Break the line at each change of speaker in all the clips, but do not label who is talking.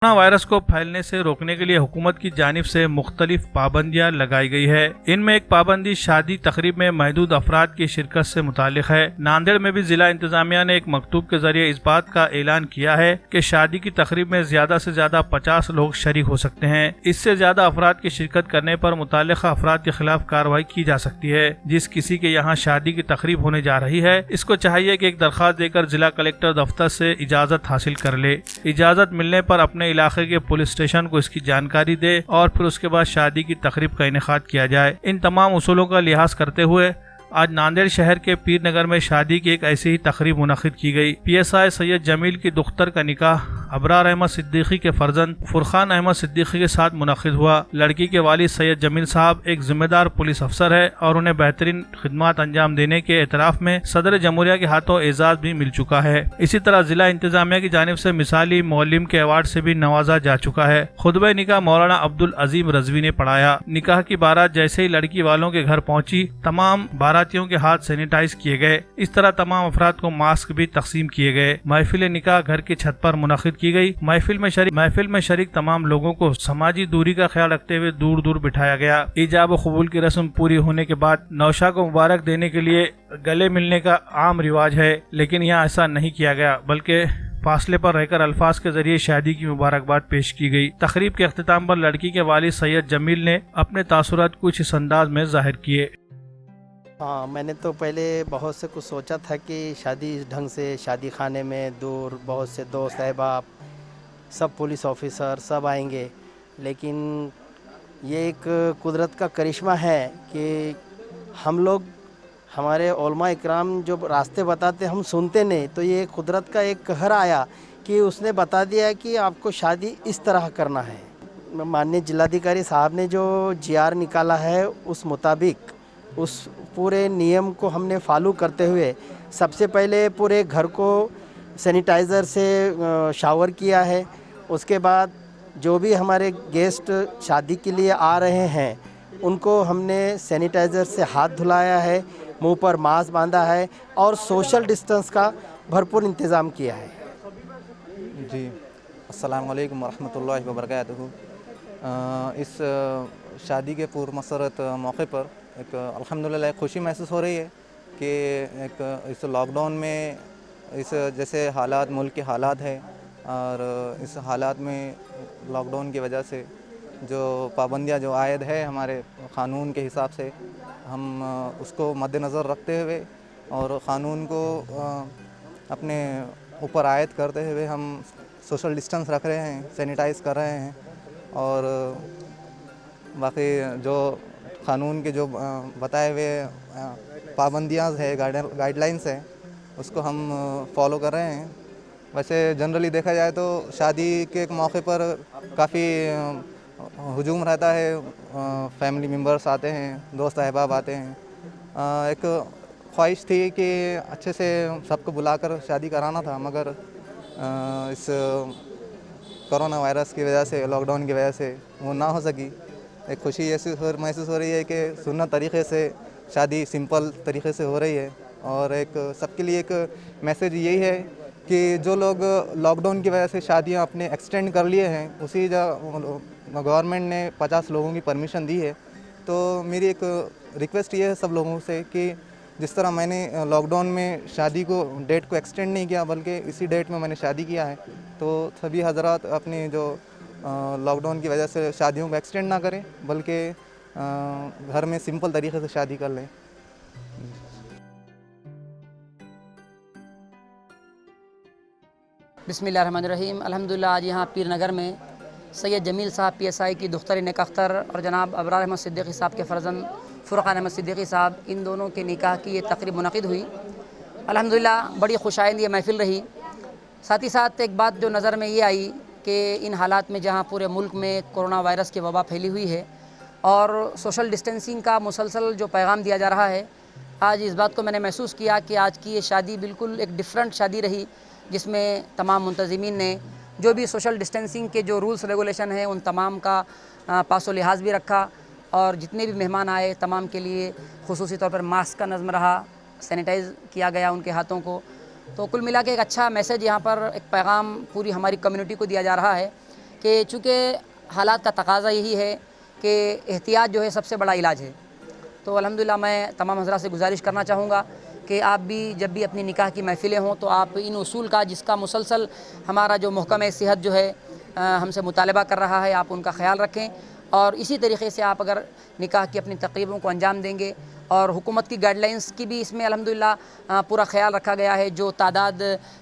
Corona virus को फैलने से रोकने के लिए हुकूमत की जानिब से मुख्तलिफ पाबंदियां लगाई गई है। इनमें एक पाबंदी शादी तकरीब में महदूद अफराद की शिरकत से मुतालिक है। नांदेड़ में भी जिला इंतजामिया ने एक मकतूब के जरिए इस बात का ऐलान किया है कि शादी की तकरीब में ज्यादा से ज्यादा 50 लोग शरीक हो सकते हैं। इससे ज्यादा अफराद की शिरकत करने पर मुताल्लिक़ा अफराद के खिलाफ कार्रवाई की जा सकती है। जिस किसी के यहाँ शादी की तकरीब होने जा रही है, इसको चाहिए कि एक दरख्वास्त देकर जिला कलेक्टर दफ्तर से इजाजत हासिल कर ले। इजाजत मिलने पर अपने इलाके के पुलिस स्टेशन को इसकी जानकारी दे और फिर उसके बाद शादी की तकरीब का इनेकाद किया जाए। इन तमाम उसूलों का लिहाज करते हुए आज नांदेड़ शहर के पीर नगर में शादी की एक ऐसी ही तकरीब मुनक़िद की गई। PSI सैयद जमील की दुख्तर का निकाह अबरार अहमद सिद्दीकी के फर्जंद फुरखान अहमद सिद्दीकी के साथ मुनक़िद हुआ। लड़की के वालिद सैयद जमील साहब एक जिम्मेदार पुलिस अफसर है और उन्हें बेहतरीन खिदमत अंजाम देने के एतराफ़ में सदर जमहूरिया के हाथों एजाज़ भी मिल चुका है। इसी तरह जिला इंतजामिया की जानिब से मिसाली मौलिम के अवार्ड से भी नवाजा जा चुका है। खुतबे निकाह मौलाना अब्दुल अजीम रजवी ने पढ़ाया। निकाह की बारात जैसे ही लड़की वालों के घर पहुंची, तमाम बारातियों के हाथ सैनिटाइज किए गए। इस तरह तमाम अफराद को मास्क भी तकसीम किए गए। महफिल निकाह घर की छत पर मुनक़िद की गई। महफिल में शरीक तमाम लोगों को समाजी दूरी का ख्याल रखते हुए दूर दूर बिठाया गया। ईजाब कबूल की रस्म पूरी होने के बाद नौशा को मुबारक देने के लिए गले मिलने का आम रिवाज है, लेकिन यहाँ ऐसा नहीं किया गया, बल्कि फासले पर रहकर अल्फाज के जरिए शादी की मुबारकबाद पेश की गई। तकरीब के अख्तिताम पर लड़की के वालिद सैयद जमील ने अपने तासुरात कुछ इस अंदाज में जाहिर किए।
हाँ, मैंने तो पहले बहुत से कुछ सोचा था कि शादी इस ढंग से शादी खाने में दूर बहुत से दोस्त अहबाब सब पुलिस ऑफिसर सब आएंगे, लेकिन ये एक कुदरत का करिश्मा है कि हम लोग हमारे उलमा इकराम जो रास्ते बताते हम सुनते नहीं, तो ये कुदरत का एक कहर आया कि उसने बता दिया कि आपको शादी इस तरह करना है। माननीय जिलाधिकारी साहब ने जो GR निकाला है उस मुताबिक उस पूरे नियम को हमने फॉलो करते हुए सबसे पहले पूरे घर को सैनिटाइज़र से शावर किया है। उसके बाद जो भी हमारे गेस्ट शादी के लिए आ रहे हैं उनको हमने सैनिटाइज़र से हाथ धुलाया है, मुंह पर मास्क बांधा है और सोशल डिस्टेंस का भरपूर इंतज़ाम किया है।
जी, अस्सलाम वालेकुम रहमतुल्लाहि व बरकातहू। इस शादी के पूर्व मसरत मौके पर एक अल्हम्दुलिल्लाह खुशी महसूस हो रही है कि एक इस लॉकडाउन में इस जैसे हालात मुल्क के हालात है और इस हालात में लॉकडाउन की वजह से जो पाबंदियां जो आयद है हमारे क़ानून के हिसाब से हम उसको मद्देनज़र रखते हुए और क़ानून को अपने ऊपर आयद करते हुए हम सोशल डिस्टेंस रख रहे हैं, सैनिटाइज़ कर रहे हैं और बाकी जो क़ानून के जो बताए हुए पाबंदियाँ है, गाइडलाइंस है, उसको हम फॉलो कर रहे हैं। वैसे जनरली देखा जाए तो शादी के मौके पर काफ़ी हुजूम रहता है, फैमिली मेम्बर्स आते हैं, दोस्त अहबाब आते हैं। एक ख्वाहिश थी कि अच्छे से सबको बुलाकर शादी कराना था, मगर इस कोरोना वायरस की वजह से, लॉकडाउन की वजह से वो ना हो सकी। एक खुशी ऐसी महसूस हो रही है कि सुन्नत तरीक़े से शादी सिंपल तरीक़े से हो रही है और एक सबके लिए एक मैसेज यही है कि जो लोग लॉकडाउन की वजह से शादियां अपने एक्सटेंड कर लिए हैं, उसी गवर्नमेंट ने 50 लोगों की परमिशन दी है। तो मेरी एक रिक्वेस्ट ये है सब लोगों से कि जिस तरह मैंने लॉकडाउन में शादी को डेट को एक्सटेंड नहीं किया बल्कि इसी डेट में मैंने शादी किया है, तो सभी हजरात अपने जो लॉकडाउन की वजह से शादियों को एक्सटेंड ना करें बल्कि घर में सिंपल तरीके से शादी कर लें।
बिस्मिल्लाहिर्रहमानिर्रहीम। अल्हम्दुलिल्लाह आज यहाँ पीर नगर में सैयद जमील साहब PSI की दुख्तर नेक अख्तर और जनाब अबरार अहमद सिद्दीकी साहब के फ़र्जंद फुरखान अहमद सिद्दीकी साहब, इन दोनों के निकाह की ये तकरीब मुनक़िद हुई। अल्हम्दुलिल्लाह बड़ी खुशाइंद ये महफ़िल रही। साथ ही साथ एक बात जो नज़र में ये आई कि इन हालात में जहाँ पूरे मुल्क में कोरोना वायरस की वबा फैली हुई है और सोशल डिस्टेंसिंग का मुसलसल जो पैगाम दिया जा रहा है, आज इस बात को मैंने महसूस किया कि आज की ये शादी बिल्कुल एक डिफरेंट शादी रही, जिसमें तमाम मुंतज़िमीन ने जो भी सोशल डिस्टेंसिंग के जो रूल्स रेगुलेशन हैं उन तमाम का पासो लिहाज भी रखा और जितने भी मेहमान आए तमाम के लिए खुसूसी तौर पर मास्क का नज़म रहा, सैनिटाइज़ किया गया उनके हाथों को। तो कुल मिला के एक अच्छा मैसेज यहाँ पर एक पैगाम पूरी हमारी कम्युनिटी को दिया जा रहा है कि चूँकि हालात का तकाज़ा यही है कि एहतियात जो है सबसे बड़ा इलाज है। तो अल्हम्दुलिल्लाह मैं तमाम हज़रात से गुजारिश करना चाहूँगा कि आप भी जब भी अपनी निकाह की महफ़िलें हों तो आप इन उसूल का, जिसका मुसलसल हमारा जो महकमा सेहत जो है हमसे मुतालबा कर रहा है, आप उनका ख़याल रखें। और इसी तरीक़े से आप अगर निकाह की अपनी तक़रीबों को अंजाम देंगे और हुकूमत की गाइडलाइंस की भी इसमें अल्हम्दुलिल्लाह पूरा ख़याल रखा गया है, जो तादाद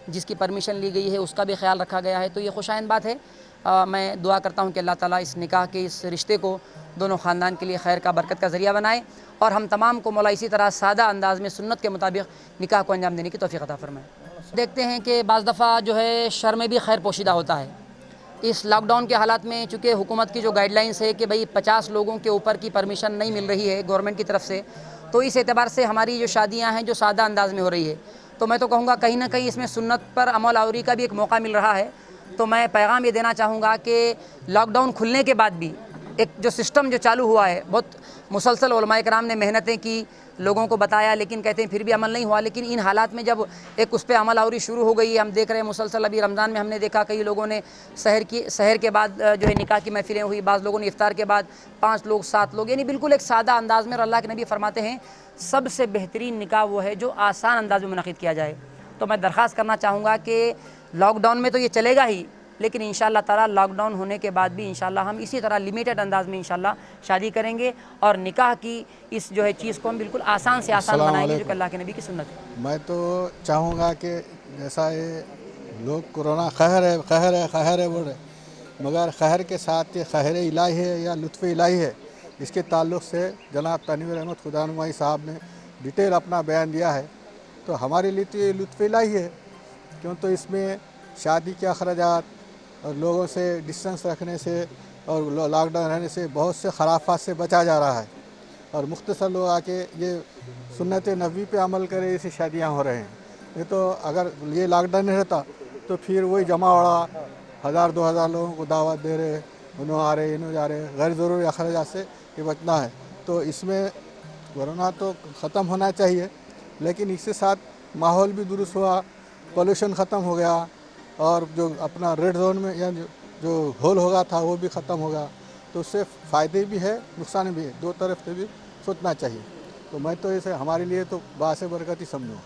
जिसकी परमिशन ली गई है उसका भी ख़याल रखा गया है, तो ये खुशाइंद बात है। मैं दुआ करता हूँ कि अल्लाह ताला इस निकाह के इस रिश्ते को दोनों ख़ानदान के लिए खैर का, बरकत का ज़रिया बनाए और हम तमाम को मौला इसी तरह सादा अंदाज़ में सुन्नत के मुताबिक निकाह को अंजाम देने की तौफ़ीक़ अता फ़रमाए। देखते हैं कि बाज़ दफ़ा जो है शर में भी खैर पोशीदा होता है। इस लॉकडाउन के हालात में चूँकि हुकूमत की जो गाइडलाइंस है कि भाई 50 लोगों के ऊपर की परमिशन नहीं मिल रही है गवर्नमेंट की तरफ से, तो इस एतबार से हमारी जो शादियाँ हैं जो सादा अंदाज़ में हो रही है, तो मैं तो कहूँगा कहीं ना कहीं इसमें सुन्नत पर अमल आवरी का भी एक मौका मिल रहा है। तो मैं पैगाम ये देना चाहूँगा कि लॉकडाउन खुलने के बाद भी एक जो सिस्टम जो चालू हुआ है, बहुत मुसलसल उलमाए कराम ने मेहनतें की, लोगों को बताया, लेकिन कहते हैं फिर भी अमल नहीं हुआ। लेकिन इन हालात में जब एक उस पर अमल आवरी शुरू हो गई है, हम देख रहे हैं मुसलसल अभी रमज़ान में हमने देखा कई लोगों ने सहर के बाद जो है निकाह की महफिलें हुई, बाज़ लोगों ने इफ्तार के बाद 5 लोग 7 लोग, यानी बिल्कुल एक सादा अंदाज़ में। और अल्लाह के नबी फरमाते हैं सबसे बेहतरीन निकाह वो है जो आसान अंदाज में मुनक़िद किया जाए। तो मैं दरख्वास्त करना चाहूँगा कि लॉकडाउन में तो ये चलेगा ही, लेकिन इंशाअल्लाह ताला लॉकडाउन होने के बाद भी इंशाअल्लाह हम इसी तरह लिमिटेड अंदाज में इंशाअल्लाह शादी करेंगे और निकाह की इस जो है चीज़ को हम बिल्कुल आसान से आसान बनाएंगे, जो कि अल्लाह के नबी की सुन्नत है।
मैं तो चाहूँगा कि जैसा ये लोग कोरोना कहर है बोल रहे, मगर कहर के साथ ये कहर इलाही है या लुत्फ़ इलाही है, इसके ताल्लुक़ से जनाब तनवीर अहमद खुदानुमाई साहब ने डिटेल अपना बयान दिया है। तो हमारे लिए तो ये लुत्फ़ इलाही है, क्यों तो इसमें शादी के अखराजात और लोगों से डिस्टेंस रखने से और लॉकडाउन रहने से बहुत से खराफात से बचा जा रहा है। और मुख्तसर लोग आके ये सुन्नत नबी पे अमल करे, इसी शादियां हो रहे हैं। ये तो अगर ये लॉकडाउन नहीं रहता तो फिर वही जमावड़ा 1000-2000 लोगों को दावत दे रहे, उन्होंने आ रहे इन्हों जा रहे, गैर ज़रूरी अखराजात से ये बचना है। तो इसमें कोरोना तो ख़त्म होना चाहिए, लेकिन इसके साथ माहौल भी दुरुस्त हुआ, पोल्यूशन ख़त्म हो गया और जो अपना रेड जोन में या जो होल होगा था वो भी ख़त्म होगा। तो उससे फ़ायदे भी है, नुकसान भी है, दो तरफ से भी सोचना चाहिए। तो मैं तो इसे हमारे लिए तो बासे बरकत ही समझूँगा।